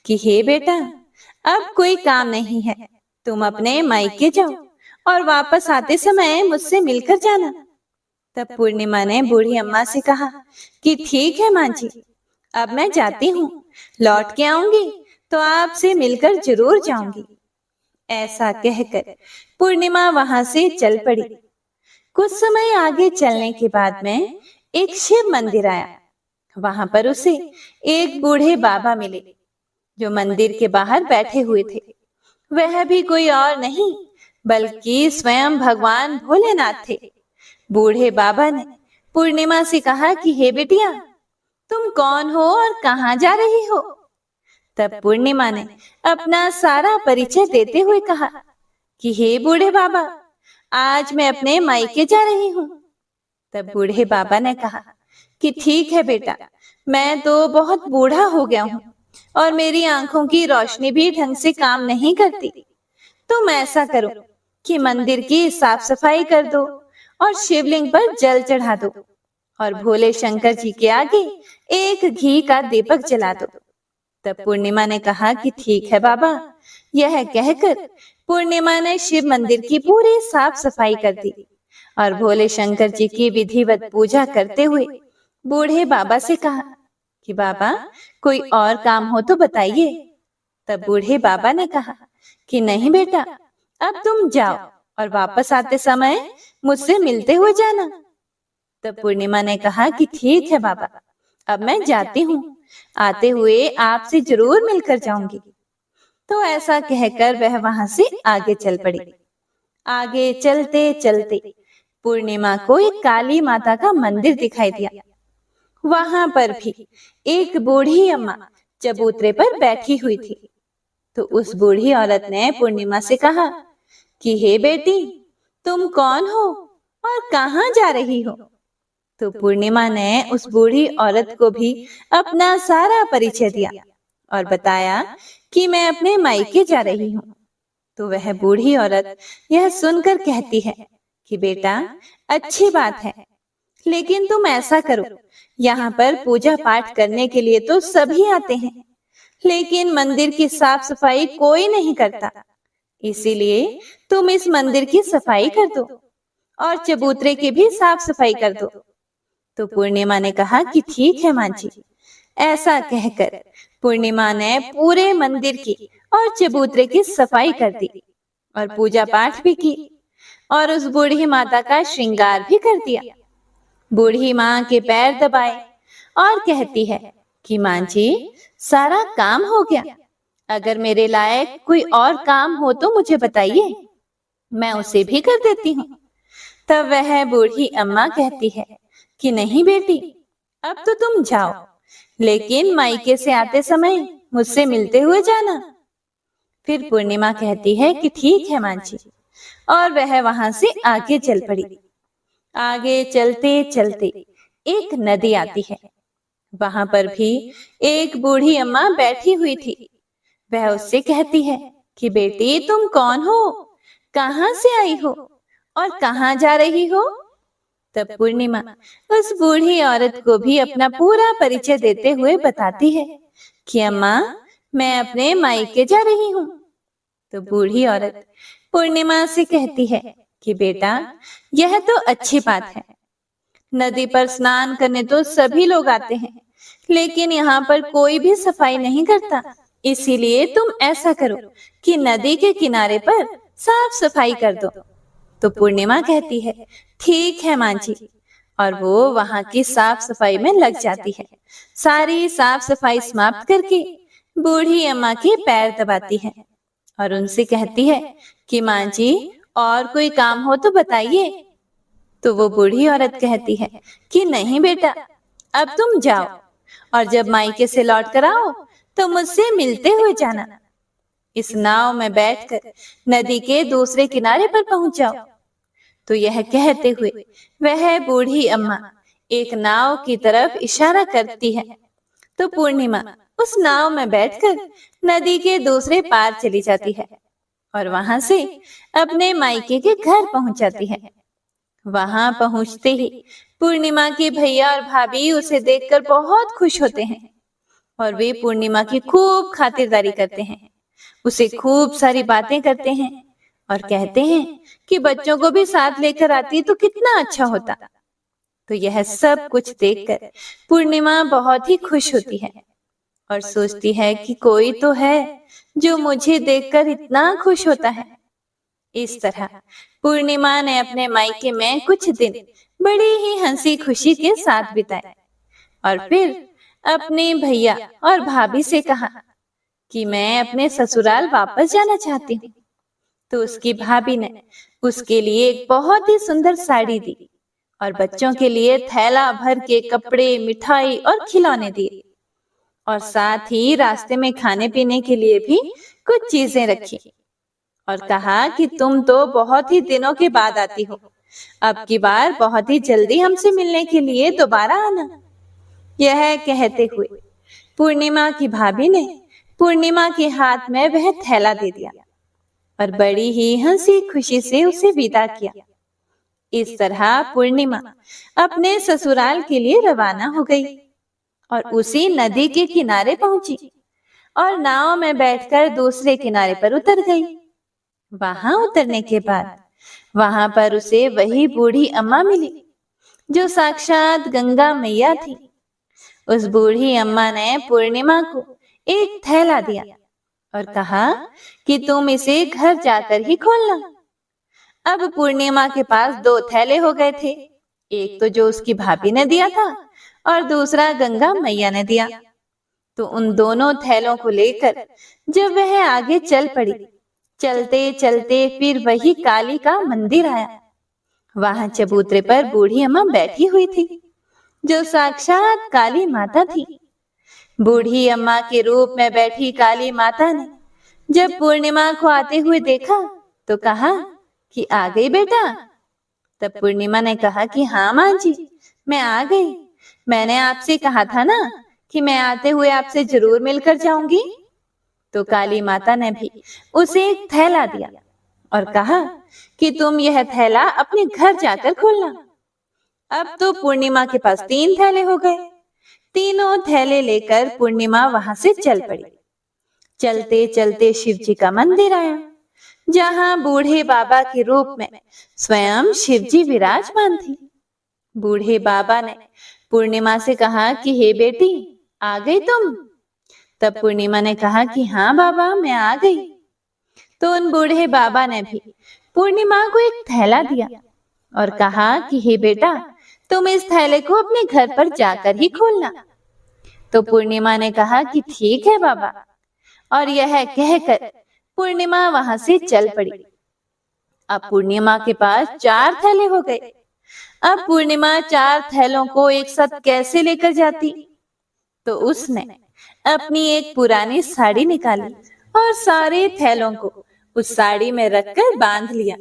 कि हे बेटा, अब कोई काम नहीं है, तुम अपने मायके जाओ और वापस आते समय मुझसे मिलकर जाना। तब पूर्णिमा ने बूढ़ी अम्मा से कहा कि ठीक है माँ जी, अब मैं जाती हूँ, लौट के आऊंगी तो आपसे मिलकर जरूर जाऊंगी। ऐसा कहकर पूर्णिमा वहां से चल पड़ी। कुछ समय आगे चलने के बाद में एक शिव मंदिर आया। वहां पर उसे एक बूढ़े बाबा मिले जो मंदिर के बाहर बैठे हुए थे। वह भी कोई और नहीं बल्कि स्वयं भगवान भोलेनाथ थे। बूढ़े बाबा ने पूर्णिमा से कहा कि हे बिटिया, तुम कौन हो और कहाँ जा रही हो। तब पूर्णिमा ने अपना सारा परिचय देते हुए कहा कि हे बूढ़े बाबा, आज मैं अपने मायके जा रही हूँ। तब बूढ़े बाबा ने कहा कि ठीक है बेटा, मैं तो बहुत बूढ़ा हो गया हूँ और मेरी आंखों की रोशनी भी ढंग से काम नहीं करती। तुम ऐसा करो कि मंदिर की साफ सफाई कर दो और शिवलिंग पर जल चढ़ा दो और भोले शंकर जी के आगे एक घी का दीपक जला दो। तब पूर्णिमा ने कहा कि ठीक है बाबा। यह कहकर पूर्णिमा ने शिव मंदिर की पूरी साफ सफाई कर दी और भोले शंकर जी की विधिवत पूजा करते हुए बूढ़े बाबा से कहा कि बाबा, कोई और काम हो तो बताइए। तब बूढ़े बाबा ने कहा कि नहीं बेटा, अब तुम जाओ और वापस आते समय मुझसे मिलते हुए जाना। तब पूर्णिमा ने कहा कि ठीक है बाबा, अब मैं जाती हूँ, आते हुए आपसे जरूर मिलकर जाऊंगी। तो ऐसा कहकर वह वहां से आगे चल पड़ी। आगे चलते चलते पूर्णिमा को एक काली माता का मंदिर दिखाई दिया। वहां पर भी एक बूढ़ी अम्मा चबूतरे पर बैठी हुई थी। तो उस बूढ़ी औरत ने पूर्णिमा से कहा कि हे बेटी, तुम कौन हो और कहाँ जा रही हो। तो पूर्णिमा ने उस बूढ़ी औरत को भी अपना सारा परिचय दिया और बताया कि मैं अपने मायके जा रही हूँ। तो वह बूढ़ी औरत यह सुनकर कहती है कि बेटा, अच्छी बात है, लेकिन तुम ऐसा करो, यहाँ पर पूजा पाठ करने के लिए तो सभी आते हैं, लेकिन मंदिर की साफ सफाई कोई नहीं करता। इसीलिए तुम इस मंदिर की सफाई कर दो और चबूतरे की भी साफ सफाई कर दो। तो पूर्णिमा ने कहा कि ठीक है माँ जी। ऐसा कहकर पूर्णिमा ने पूरे मंदिर की और चबूतरे की सफाई कर दी और पूजा पाठ भी की और उस बूढ़ी माता का श्रृंगार भी कर दिया। बूढ़ी माँ के पैर दबाए और कहती है कि माँ जी, सारा काम हो गया, अगर मेरे लायक कोई और काम हो तो मुझे बताइए। मैं उसे भी कर देती हूँ। तब वह बूढ़ी अम्मा कहती है कि नहीं बेटी, अब तो तुम जाओ, लेकिन मायके से आते समय मुझसे मिलते हुए जाना। फिर पूर्णिमा कहती है कि ठीक है माँ जी, और वह वहां से आगे चल पड़ी। आगे चलते चलते एक नदी आती है। वहां पर भी एक बूढ़ी अम्मा बैठी हुई थी। वह उससे कहती है कि बेटी, तुम कौन हो, कहाँ से आई हो और कहाँ जा रही हो। तब पूर्णिमा उस बूढ़ी औरत को भी अपना पूरा परिचय देते हुए बताती है कि अम्मा, मैं अपने मायके जा रही हूँ। तो बूढ़ी औरत पूर्णिमा से कहती है कि बेटा, यह तो अच्छी बात है, नदी पर स्नान करने तो सभी लोग आते हैं, लेकिन यहाँ पर कोई भी सफाई नहीं करता। इसीलिए तुम ऐसा करो कि नदी के किनारे पर साफ सफाई कर दो। तो पूर्णिमा कहती है ठीक है माँ जी, और वो वहां की साफ सफाई में लग जाती है। सारी साफ सफाई समाप्त करके बूढ़ी अम्मा के पैर दबाती है और उनसे कहती है कि माँ जी, और कोई काम हो तो बताइए। तो वो बूढ़ी औरत कहती है कि नहीं बेटा, अब तुम जाओ, और जब मायके से लौट कर आओ तो मुझसे मिलते हुए जाना। इस नाव में बैठकर नदी के दूसरे किनारे पर पहुंच जाओ। तो यह कहते हुए वह बूढ़ी अम्मा एक नाव की तरफ इशारा करती है। तो पूर्णिमा उस नाव में बैठकर नदी के दूसरे पार चली जाती है और वहां से अपने मायके के घर पहुंच जाती है। वहां पहुंचते ही पूर्णिमा के भैया और भाभी उसे देखकर बहुत खुश होते हैं और वे पूर्णिमा की खूब खातिरदारी करते हैं, उसे खूब सारी बातें करते हैं और कहते हैं कि बच्चों को भी साथ लेकर आती तो कितना अच्छा होता। तो यह सब कुछ देखकर पूर्णिमा बहुत ही खुश होती है और सोचती है कि कोई तो है जो मुझे देखकर इतना खुश होता है। इस तरह पूर्णिमा ने अपने मायके में कुछ दिन बड़ी ही हंसी खुशी के साथ बिताए और फिर अपने भैया और भाभी से कहा कि मैं अपने ससुराल वापस जाना चाहती हूँ। तो उसकी भाभी ने उसके लिए एक बहुत ही सुंदर साड़ी दी और बच्चों के लिए थैला भर के कपड़े, मिठाई और खिलौने दिए और साथ ही रास्ते में खाने पीने के लिए भी कुछ चीजें रखी और कहा कि तुम तो बहुत ही दिनों के बाद आती हो, अब की बार बहुत ही जल्दी हमसे मिलने के लिए दोबारा आना। यह कहते हुए पूर्णिमा की भाभी ने पूर्णिमा के हाथ में वह थैला दे दिया और बड़ी ही हंसी खुशी से उसे विदा किया। इस तरह पूर्णिमा अपने ससुराल के लिए रवाना हो गई और उसी नदी के किनारे पहुंची और नाव में बैठकर दूसरे किनारे पर उतर गई। वहां उतरने के बाद वहां पर उसे वही बूढ़ी अम्मा मिली जो साक्षात गंगा मैया थी। उस बूढ़ी अम्मा ने पूर्णिमा को एक थैला दिया और कहा कि तुम इसे घर जाकर ही खोलना। अब पूर्णिमा के पास दो थैले हो गए थे, एक तो जो उसकी भाभी ने दिया था और दूसरा गंगा मैया ने दिया। तो उन दोनों थैलों को लेकर जब वह आगे चल पड़ी, चलते चलते फिर वही काली का मंदिर आया। वहां चबूतरे पर बूढ़ी अम्मा बैठी हुई थी जो साक्षात काली माता थी। बूढ़ी अम्मा के रूप में बैठी काली माता ने जब पूर्णिमा को आते हुए देखा तो कहा कि आ गई बेटा। तब पूर्णिमा ने कहा कि हाँ माँ जी, मैं आ गई। मैंने आपसे कहा था ना कि मैं आते हुए आपसे जरूर मिलकर जाऊंगी। तो काली माता ने भी उसे एक थैला दिया और कहा कि तुम यह थैला अपने घर जाकर खोलना। अब तो पूर्णिमा के पास 3 थैले हो गए। तीनों थैले लेकर पूर्णिमा वहां से चल पड़ी। चलते चलते शिव जी का मंदिर आया जहां बूढ़े बाबा के रूप में स्वयं शिव जी विराजमान थे। बूढ़े बाबा ने पूर्णिमा से कहा कि हे बेटी, आ गई तुम। तब पूर्णिमा ने कहा कि हाँ बाबा, मैं आ गई। तो उन बूढ़े बाबा ने भी पूर्णिमा को एक थैला दिया और कहा कि हे बेटा, तुम इस थैले को अपने घर पर जाकर ही खोलना। तो पूर्णिमा ने कहा कि ठीक है बाबा, और यह कहकर पूर्णिमा वहां से चल पड़ी। अब पूर्णिमा के पास 4 थैले हो गए। अब पूर्णिमा 4 थैलों को एक साथ कैसे लेकर जाती? तो उसने अपनी एक पुरानी साड़ी निकाली और सारे थैलों को उस साड़ी में रखकर बांध लिया।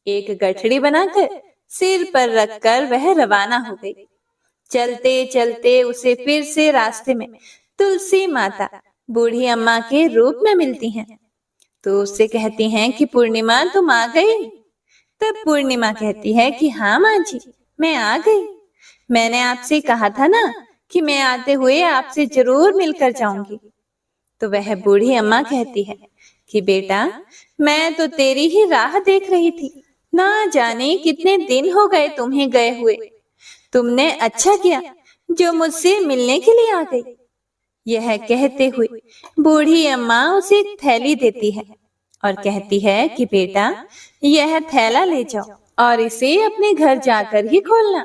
एक गठड़ी बनाकर सिर पर रखकर वह रवाना हो गई। चलते चलते उसे फिर से रास्ते में तुलसी माता बूढ़ी अम्मा के रूप में मिलती हैं। तो उससे कहती हैं कि पूर्णिमा तुम आ गई? तब पूर्णिमा कहती है कि हाँ माँ जी, मैं आ गई। मैंने आपसे कहा था ना कि मैं आते हुए आपसे जरूर मिलकर जाऊंगी। तो वह बूढ़ी अम्मा कहती है कि बेटा, मैं तो तेरी ही राह देख रही थी। ना जाने कितने दिन हो गए तुम्हें गए हुए। तुमने अच्छा किया जो मुझसे मिलने के लिए आ गई। यह कहते हुए बूढ़ी अम्मा उसे एक थैली देती है और कहती है कि बेटा, यह थैला ले जाओ और इसे अपने घर जाकर ही खोलना।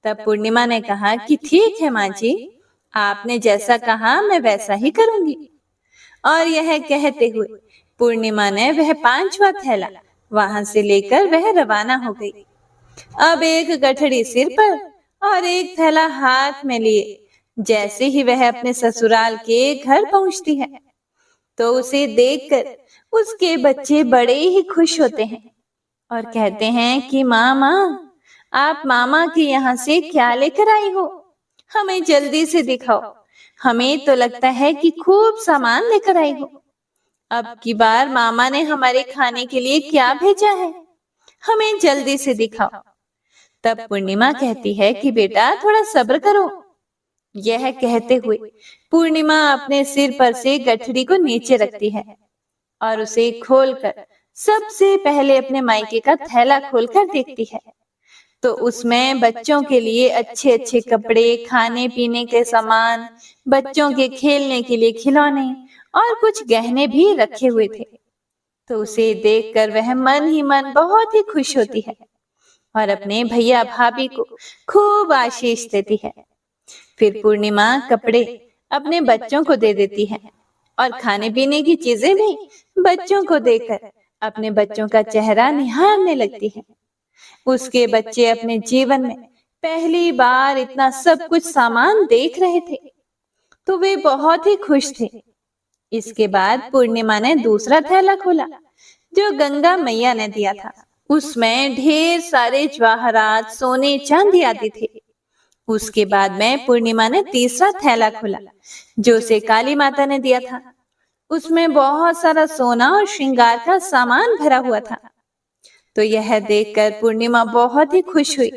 तब पूर्णिमा ने कहा कि ठीक है माँ जी, आपने जैसा कहा मैं वैसा ही करूंगी। और यह कहते हुए पूर्णिमा ने वह 5वां थैला वहां से लेकर वह रवाना हो गई। अब एक गठड़ी सिर पर और एक थैला हाथ में लिए जैसे ही वह अपने ससुराल के घर पहुंचती है, तो उसे देखकर उसके बच्चे बड़े ही खुश होते हैं और कहते हैं कि मामा, आप मामा के यहाँ से क्या लेकर आई हो? हमें जल्दी से दिखाओ। हमें तो लगता है कि खूब सामान लेकर आई हो। अब की बार मामा ने हमारे खाने के लिए क्या भेजा है? हमें जल्दी से दिखाओ। तब पूर्णिमा कहती है कि बेटा थोड़ा सब्र करो। यह कहते हुए पूर्णिमा अपने सिर पर से गठड़ी को नीचे रखती है और उसे खोलकर सबसे पहले अपने मायके का थैला खोलकर देखती है। तो उसमें बच्चों के लिए अच्छे अच्छे कपड़े, खाने पीने के सामान, बच्चों के खेलने के लिए खिलौने और कुछ गहने भी रखे हुए थे। तो उसे देखकर वह मन ही मन बहुत ही खुश होती है और अपने भैया भाभी को खूब आशीष देती है। फिर पूर्णिमा कपड़े अपने बच्चों को दे देती है और खाने पीने की चीजें भी बच्चों को देकर अपने बच्चों का चेहरा निहारने लगती है। उसके बच्चे अपने जीवन में पहली बार इतना सब कुछ सामान देख रहे थे, तो वे बहुत ही खुश थे। इसके बाद पूर्णिमा ने दूसरा थैला खोला जो गंगा मैया ने दिया था। उसमें ढेर सारे जवाहरात, सोने चांदी आदि थे। उसके बाद में पूर्णिमा ने तीसरा थैला खोला जो उसे काली माता ने दिया था। उसमें बहुत सारा सोना और श्रृंगार का सामान भरा हुआ था। तो यह देखकर पूर्णिमा बहुत ही खुश हुई।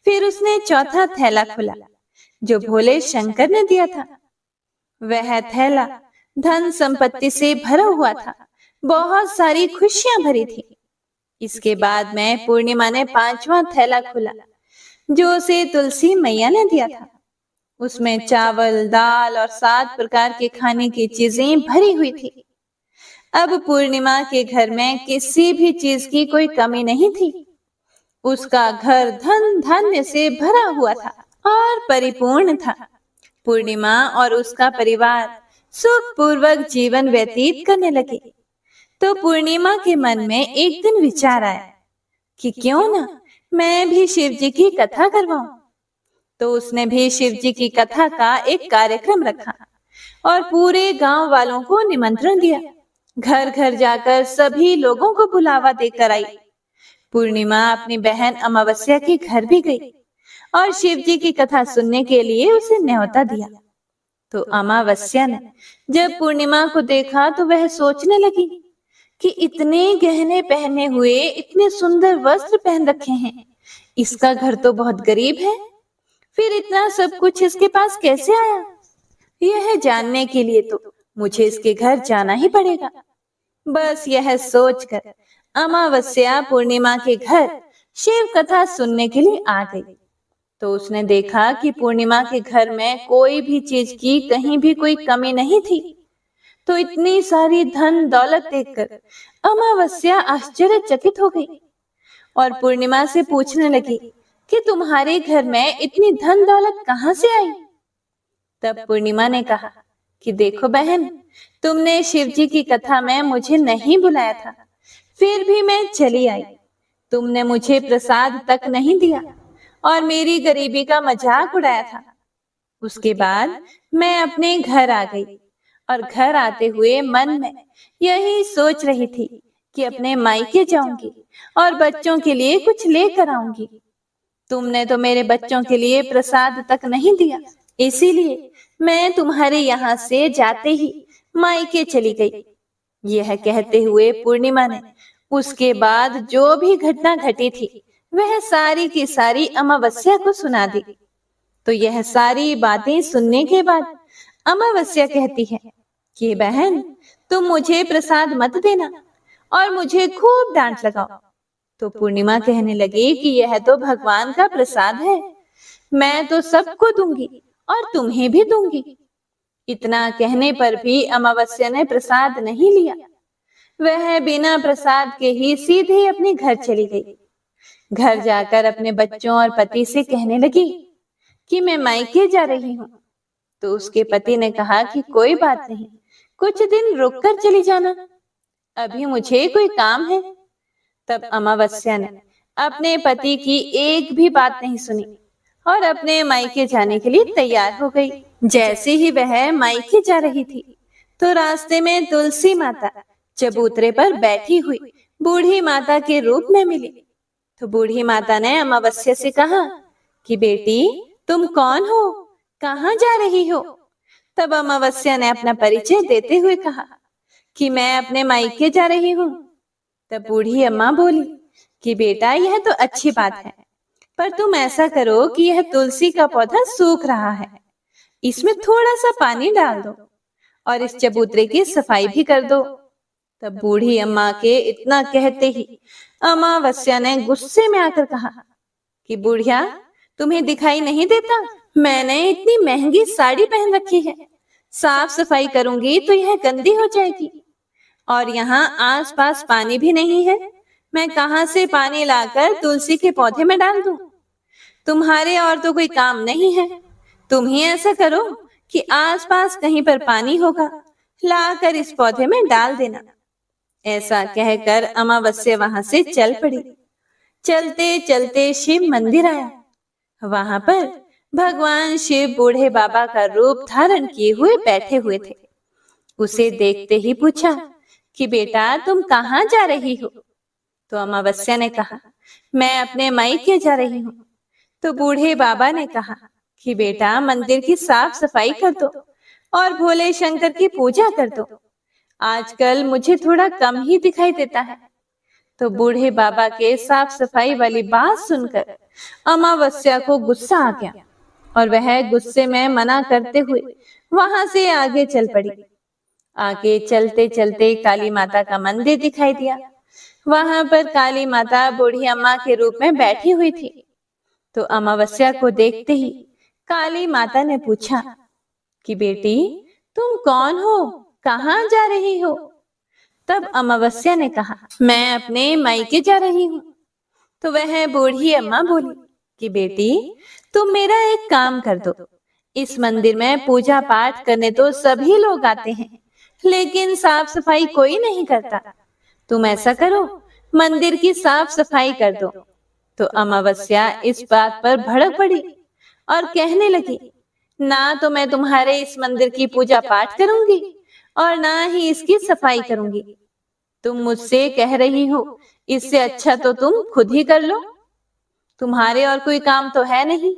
फिर उसने चौथा थैला खोला जो भोले शंकर ने दिया था। वह थैला धन संपत्ति से भरा हुआ था, बहुत सारी खुशियां भरी थी। इसके बाद में पूर्णिमा ने 5वां थैला खोला जो उसे तुलसी मैया ने दिया था। उसमें चावल, दाल और 7 प्रकार के खाने की चीजें भरी हुई थी। अब पूर्णिमा के घर में किसी भी चीज की कोई कमी नहीं थी। उसका घर धन धान्य से भरा हुआ था और परिपूर्ण था। पूर्णिमा और उसका परिवार सुखपूर्वक जीवन व्यतीत करने लगे। तो पूर्णिमा के मन में एक दिन विचार आया कि क्यों ना मैं भी शिव जी की कथा करवाऊं। तो उसने भी शिव जी की कथा का एक कार्यक्रम रखा और पूरे गांव वालों को निमंत्रण दिया। घर घर जाकर सभी लोगों को बुलावा देकर आई। पूर्णिमा अपनी बहन अमावस्या के घर भी गई और शिव जी की कथा सुनने के लिए उसे न्योता दिया। तो अमावस्या ने जब पूर्णिमा को देखा तो वह सोचने लगी कि इतने गहने पहने हुए, इतने सुंदर वस्त्र पहन रखे हैं, इसका घर तो बहुत गरीब है। फिर इतना सब कुछ इसके पास कैसे आया? यह जानने के लिए तो मुझे इसके घर जाना ही पड़ेगा। बस यह सोचकर अमावस्या पूर्णिमा के घर शिव कथा सुनने के लिए आ गई। तो उसने देखा कि पूर्णिमा के घर में कोई भी चीज की कहीं भी कोई कमी नहीं थी। तो इतनी सारी धन दौलत देखकर अमावस्या आश्चर्यचकित हो गई और पूर्णिमा से पूछने लगी कि तुम्हारे घर में इतनी धन दौलत कहाँ से आई? तब पूर्णिमा ने कहा कि देखो बहन, तुमने शिव जी की कथा में मुझे नहीं बुलाया था, फिर भी मैं चली आई। तुमने मुझे प्रसाद तक नहीं दिया और मेरी गरीबी का मजाक उड़ाया था। उसके बाद मैं अपने घर आ गई और घर आते हुए मन में यही सोच रही थी कि अपने मायके जाऊंगी और बच्चों के लिए कुछ लेकर आऊंगी। तुमने तो मेरे बच्चों के लिए प्रसाद तक नहीं दिया, इसीलिए मैं तुम्हारे यहाँ से जाते ही मायके चली गई। यह कहते हुए पूर्णिमा ने उसके बाद जो भी घटना घटी थी वह सारी की सारी अमावस्या को सुना दी। तो यह सारी बातें सुनने के बाद अमावस्या कहती है कि बहन, तुम मुझे प्रसाद मत देना और मुझे खूब डांट लगाओ। तो पूर्णिमा कहने लगी कि यह तो भगवान का प्रसाद है, मैं तो सबको दूंगी और तुम्हें भी दूंगी। इतना कहने पर भी अमावस्या ने प्रसाद नहीं लिया। वह बिना प्रसाद के ही सीधे अपने घर चली गई। घर जाकर अपने बच्चों और पति से कहने लगी कि मैं मायके जा रही हूँ। तो उसके पति ने कहा कि कोई बात नहीं, कुछ दिन रुक कर चली जाना, अभी मुझे कोई काम है। तब अमावस्या ने अपने पति की एक भी बात नहीं सुनी और अपने मायके जाने के लिए तैयार हो गई। जैसे ही वह मायके जा रही थी तो रास्ते में तुलसी माता चबूतरे पर बैठी हुई बूढ़ी माता के रूप में मिली। तो बूढ़ी माता ने अमावस्या से कहा कि बेटी, तुम कौन हो, कहाँ जा रही हो? तब अमावस्या ने अपना परिचय देते हुए कहा कि मैं अपने मायके जा रही हूँ। तब बूढ़ी अम्मा बोली कि बेटा, यह तो अच्छी बात है, पर तुम ऐसा करो कि यह तुलसी का पौधा सूख रहा है, इसमें थोड़ा सा पानी डाल दो और इस चबूतरे की सफाई भी कर दो। तब बूढ़ी अम्मा के इतना कहते ही अमावस्या ने गुस्से में आकर कहा कि बुढ़िया, तुम्हें दिखाई नहीं देता मैंने इतनी महंगी साड़ी पहन रखी है, साफ सफाई करूंगी तो यह गंदी हो जाएगी और यहाँ आसपास पानी भी नहीं है, मैं कहाँ से पानी लाकर तुलसी के पौधे में डाल दूं? तुम्हारे और तो कोई काम नहीं है, तुम ही ऐसा करो कि आसपास कहीं पर पानी होगा, लाकर इस पौधे में डाल देना। ऐसा कहकर अमावस्या वहां से चल पड़ी। चलते चलते शिव मंदिर आया। वहां पर भगवान शिव बूढ़े बाबा का रूप धारण किए हुए बैठे हुए थे। उसे देखते ही पूछा कि बेटा, तुम कहाँ जा रही हो? तो अमावस्या ने कहा, मैं अपने मायके जा रही हूँ। तो बूढ़े बाबा ने कहा कि बेटा, मंदिर की साफ सफाई कर दो और भोले शंकर की पूजा कर दो, आजकल मुझे थोड़ा कम ही दिखाई देता है। तो बूढ़े बाबा के साफ सफाई वाली बात सुनकर अमावस्या को गुस्सा आ गया और वह गुस्से में मना करते हुए वहां से आगे चल पड़ी। आगे चलते चलते काली माता का मंदिर दिखाई दिया। वहां पर काली माता बूढ़ी अम्मा के रूप में बैठी हुई थी। तो अमावस्या को देखते ही काली माता ने पूछा कि बेटी, तुम कौन हो, कहाँ जा रही हो? तब अमावस्या ने कहा, मैं अपने मायके जा रही हूँ। तो वह बूढ़ी अम्मा बोली कि बेटी, तुम मेरा एक काम कर दो, इस मंदिर में पूजा पाठ करने तो सभी लोग आते हैं, लेकिन साफ सफाई कोई नहीं करता। तुम ऐसा करो, मंदिर की साफ सफाई कर दो। तो अमावस्या इस बात पर भड़क पड़ी और कहने लगी, ना तो मैं तुम्हारे इस मंदिर की पूजा पाठ करूंगी और ना ही इसकी सफाई करूंगी। तुम मुझसे कह रही हो, इससे अच्छा तो तुम खुद ही कर लो, तुम्हारे और कोई काम तो है नहीं।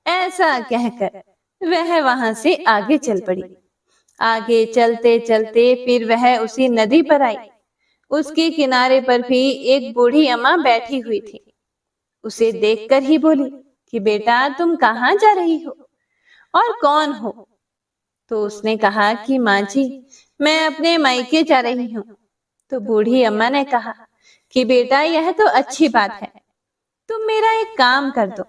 ऐसा कहकर वह वहां से आगे चल पड़ी। आगे चलते चलते फिर वह उसी नदी पर आई। उसके किनारे पर भी एक बूढ़ी अम्मा बैठी हुई थी। उसे देखकर ही बोली कि बेटा, तुम कहाँ जा रही हो और कौन हो? तो उसने कहा कि माँ जी, मैं अपने मायके जा रही हूँ। तो बूढ़ी अम्मा ने कहा कि बेटा, यह तो अच्छी बात है, तुम मेरा एक काम कर दो,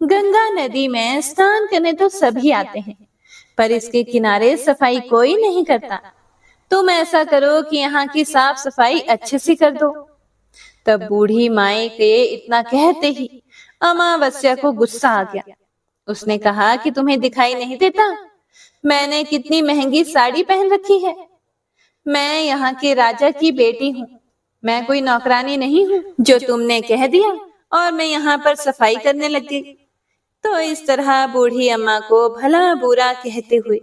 गंगा नदी में स्नान करने तो सभी आते हैं, पर इसके किनारे सफाई कोई नहीं करता। तुम ऐसा करो कि यहाँ की साफ सफाई अच्छे से कर दो। तब बूढ़ी माई के इतना कहते ही अमावस्या को गुस्सा आ गया। उसने कहा कि तुम्हें दिखाई नहीं देता मैंने कितनी महंगी साड़ी पहन रखी है? मैं यहाँ के राजा की बेटी हूँ, मैं कोई नौकरानी नहीं हूँ जो तुमने कह दिया और मैं यहाँ पर सफाई करने लग गई। तो इस तरह बूढ़ी अम्मा को भला बुरा कहते हुए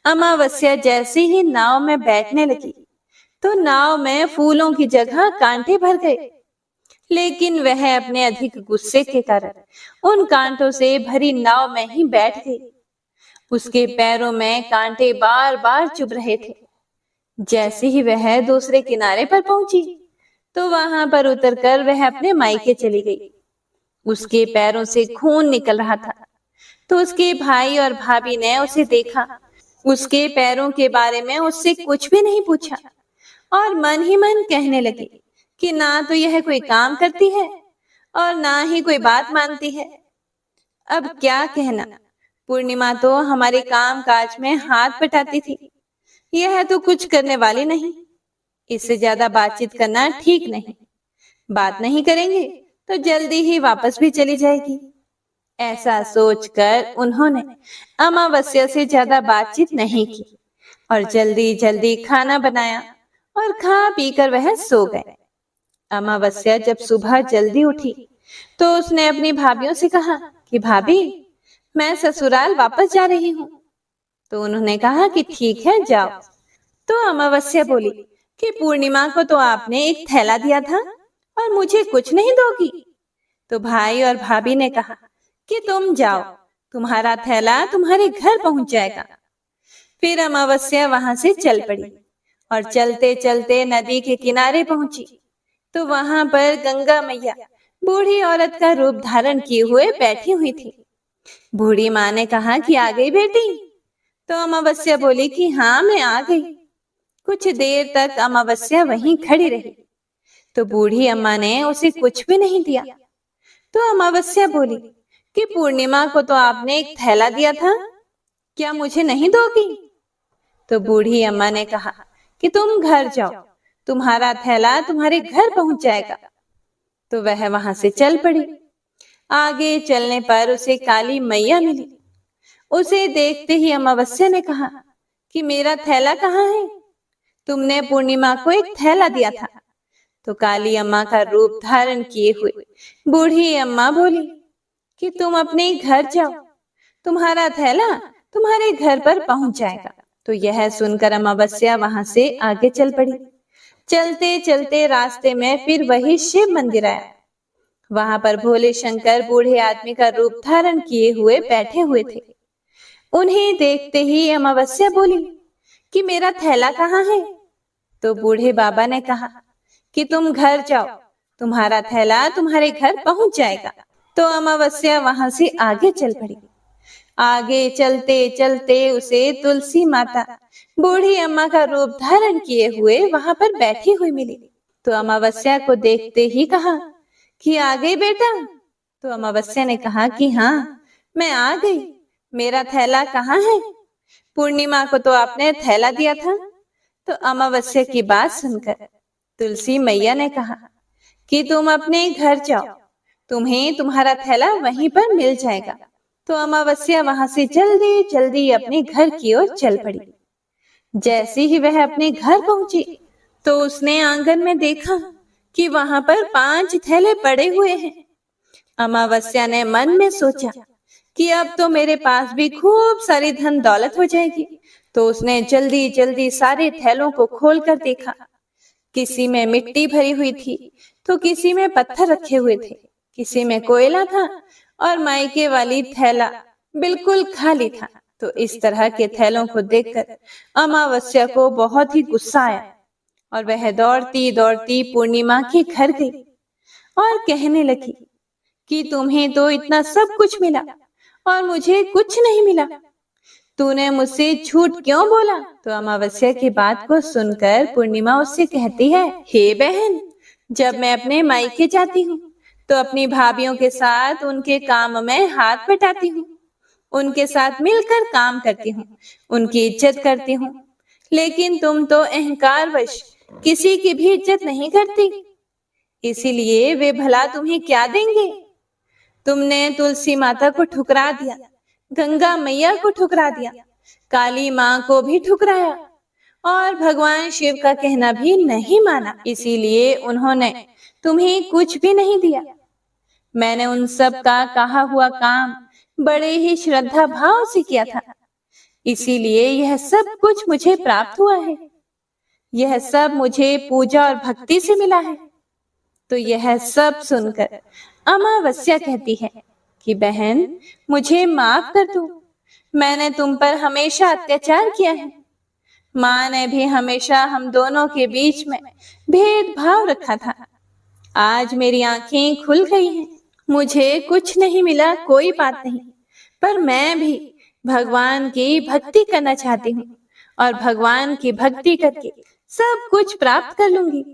अमावस्या जैसे ही नाव में बैठने लगी तो नाव में फूलों की जगह कांटे भर गए। लेकिन वह अपने अधिक गुस्से के कारण उन कांटों से भरी नाव में ही बैठ गई। उसके पैरों में कांटे बार बार चुभ रहे थे। जैसे ही वह दूसरे किनारे पर पहुंची तो वहां पर उतरकर वह अपने मायके चली गई। उसके पैरों से खून निकल रहा था। तो उसके भाई और भाभी ने उसे देखा। उसके पैरों के बारे में उससे कुछ भी नहीं पूछा और मन ही मन कहने लगे कि ना तो यह कोई काम करती है और ना ही कोई बात मानती है। अब क्या कहना, पूर्णिमा तो हमारे काम काज में हाथ बटाती थी, यह तो कुछ करने वाली नहीं। इससे ज्यादा बातचीत करना ठीक नहीं। बात नहीं करेंगे तो जल्दी ही वापस भी चली जाएगी। ऐसा सोचकर उन्होंने अमावस्या से ज्यादा बातचीत नहीं की और जल्दी जल्दी खाना बनाया और खा पीकर वह सो गए। अमावस्या जब सुबह जल्दी उठी तो उसने अपनी भाभियों से कहा कि भाभी, मैं ससुराल वापस जा रही हूँ। तो उन्होंने कहा कि ठीक है, जाओ। तो अमावस्या बोली कि पूर्णिमा को तो आपने एक थैला दिया था और मुझे कुछ नहीं दोगी। तो भाई और भाभी ने कहा कि तुम जाओ, तुम्हारा थैला तुम्हारे घर पहुंच जाएगा। फिर अमावस्या वहां से चल पड़ी और चलते चलते नदी के किनारे पहुंची तो वहां पर गंगा मैया बूढ़ी औरत का रूप धारण किए हुए बैठी हुई थी। बूढ़ी माँ ने कहा कि आ गई बेटी। तो अमावस्या बोली कि हाँ, मैं आ गई। कुछ देर तक अमावस्या वहीं खड़ी रही तो बूढ़ी अम्मा ने उसे कुछ भी नहीं दिया। तो अमावस्या बोली कि पूर्णिमा को तो आपने एक थैला दिया था, क्या मुझे नहीं दोगी? तो बूढ़ी अम्मा ने कहा कि तुम घर जाओ, तुम्हारा थैला तुम्हारे घर पहुंच जाएगा। तो वह वहां से चल पड़ी। आगे चलने पर उसे काली मैया मिली। उसे देखते ही अमावस्या ने कहा कि मेरा थैला कहाँ है? तुमने पूर्णिमा को एक थैला दिया था। तो काली अम्मा का रूप धारण किए हुए बूढ़ी अम्मा बोली कि तुम अपने घर जाओ, तुम्हारा थैला तुम्हारे घर पर पहुंच जाएगा। तो यह सुनकर अमावस्या वहां से आगे चल पड़ी। चलते चलते रास्ते में फिर वही शिव मंदिर आया। वहां पर भोले शंकर बूढ़े आदमी का रूप धारण किए हुए बैठे हुए थे। उन्हें देखते ही अमावस्या बोली कि मेरा थैला कहाँ है? तो बूढ़े बाबा ने कहा कि तुम घर जाओ, तुम्हारा थैला तुम्हारे घर पहुंच जाएगा। तो अमावस्या वहां से आगे चल पड़ी। आगे चलते चलते उसे तुलसी माता बूढ़ी अम्मा का रूप धारण किए हुए वहां पर बैठी हुई मिली। तो अमावस्या को देखते ही कहा कि आ गई बेटा? तो अमावस्या ने कहा कि हाँ, मैं आ गई। मेरा थैला कहाँ है? पूर्णिमा को तो आपने थैला दिया था। तो अमावस्या की बात सुनकर तुलसी मैया ने कहा कि तुम अपने घर जाओ, तुम्हें तुम्हारा थैला वहीं पर मिल जाएगा। तो अमावस्या वहां से जल्दी जल्दी अपने घर की ओर चल पड़ी। जैसे ही वह अपने घर पहुंची तो उसने आंगन में देखा कि वहां पर 5 थैले पड़े हुए हैं। अमावस्या ने मन में सोचा कि अब तो मेरे पास भी खूब सारी धन दौलत हो जाएगी। तो उसने जल्दी जल्दी सारे थैलों को खोलकर देखा। किसी में मिट्टी भरी हुई थी तो किसी में पत्थर रखे हुए थे, किसी में कोयला था और मायके वाली थैला बिल्कुल खाली था। तो इस तरह के थैलों को देखकर अमावस्या को बहुत ही गुस्सा आया और वह दौड़ती दौड़ती पूर्णिमा के घर गई और कहने लगी कि तुम्हें तो इतना सब कुछ मिला और मुझे कुछ नहीं मिला। तूने मुझसे झूठ क्यों बोला? तो अमावस्या की बात को सुनकर पूर्णिमा उससे कहती है, हे बहन, जब मैं अपने मायके जाती हूँ तो अपनी भाभियों के साथ उनके काम में हाथ बटाती हूँ, उनके साथ मिलकर काम करती हूँ, उनकी इज्जत करती हूँ। लेकिन तुम तो अहंकारवश किसी की भी इज्जत नहीं करती, इसीलिए वे भला तुम्हें क्या देंगे? तुमने तुलसी माता को ठुकरा दिया, गंगा मैया को ठुकरा दिया, काली माँ को भी ठुकराया और भगवान शिव का कहना भी नहीं माना, इसीलिए उन्होंने तुम्हें कुछ भी नहीं दिया। मैंने उन सब का कहा हुआ काम बड़े ही श्रद्धा भाव से किया था, इसीलिए यह सब कुछ मुझे प्राप्त हुआ है। यह सब मुझे पूजा और भक्ति से मिला है। तो यह सब सुनकर अमावस्या कहती है कि बहन, मुझे माफ कर दो, मैंने तुम पर हमेशा अत्याचार किया है। माँ ने भी हमेशा हम दोनों के बीच में भेदभाव रखा था। आज मेरी आंखें खुल गई हैं। मुझे कुछ नहीं मिला, कोई बात नहीं, पर मैं भी भगवान की भक्ति करना चाहती हूँ और भगवान की भक्ति करके सब कुछ प्राप्त कर लूंगी।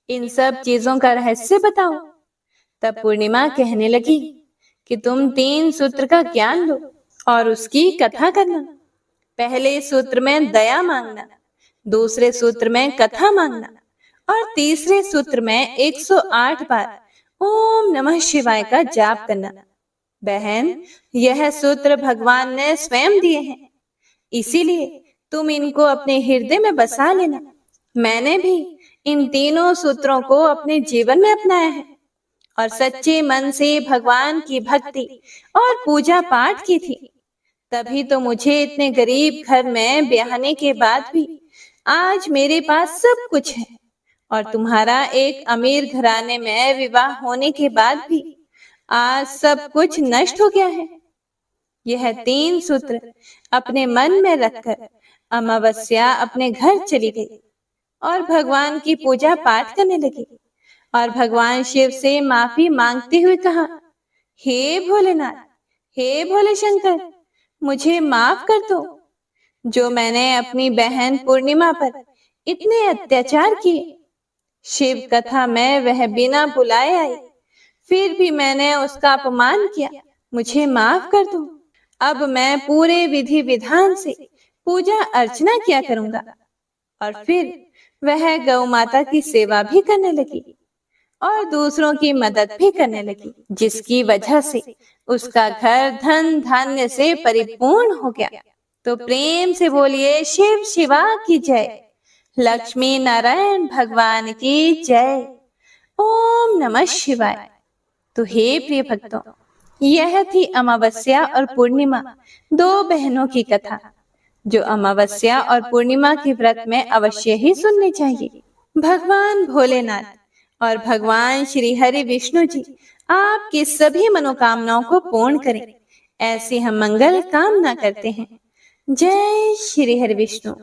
इन सब चीजों का रहस्य बताओ। तब पूर्णिमा कहने लगी कि तुम 3 सूत्र का ज्ञान लो और उसकी कथा करना। पहले सूत्र में दया मांगना, दूसरे सूत्र में कथा मांगना और तीसरे सूत्र में 108 बार ओम नमः शिवाय का जाप करना। बहन, यह सूत्र भगवान ने स्वयं दिए हैं, इसीलिए तुम इनको अपने हृदय में बसा लेना। मैंने भी इन तीनों सूत्रों को अपने जीवन में अपनाया है और सच्चे मन से भगवान की भक्ति और पूजा पाठ की थी। तभी तो मुझे इतने गरीब घर में ब्याहने के बाद भी आज मेरे पास सब कुछ है, और तुम्हारा एक अमीर घराने में विवाह होने के बाद भी आज सब कुछ नष्ट हो गया है। यह 3 सूत्र अपने मन में रखकर अमावस्या अपने घर चली गई और भगवान की पूजा पाठ करने लगी और भगवान शिव से माफी मांगते हुए कहा, हे भोलेनाथ, हे भोले शंकर, मुझे माफ कर दो। जो मैंने अपनी बहन पूर्णिमा पर इतने अत्याचार किए। शिव कथा में वह बिना बुलाए आई, फिर भी मैंने उसका अपमान किया। मुझे माफ कर दो। अब मैं पूरे विधि विधान से पूजा अर्चना किया करूंगा। और फिर वह गौ माता की सेवा भी करने लगी और दूसरों की मदद भी करने लगी, जिसकी वजह से उसका घर धन धान्य से परिपूर्ण हो गया। तो प्रेम से बोलिए शिव शिवा की जय, लक्ष्मी नारायण भगवान की जय। ओम नमः शिवाय। तो हे प्रिय भक्तों, यह थी अमावस्या और पूर्णिमा, 2 बहनों की कथा, जो अमावस्या और पूर्णिमा के व्रत में अवश्य ही सुननी चाहिए। भगवान भोलेनाथ और भगवान श्री हरि विष्णु जी आपकी सभी मनोकामनाओं को पूर्ण करें, ऐसी हम मंगल कामना करते हैं। जय श्री हरि विष्णु।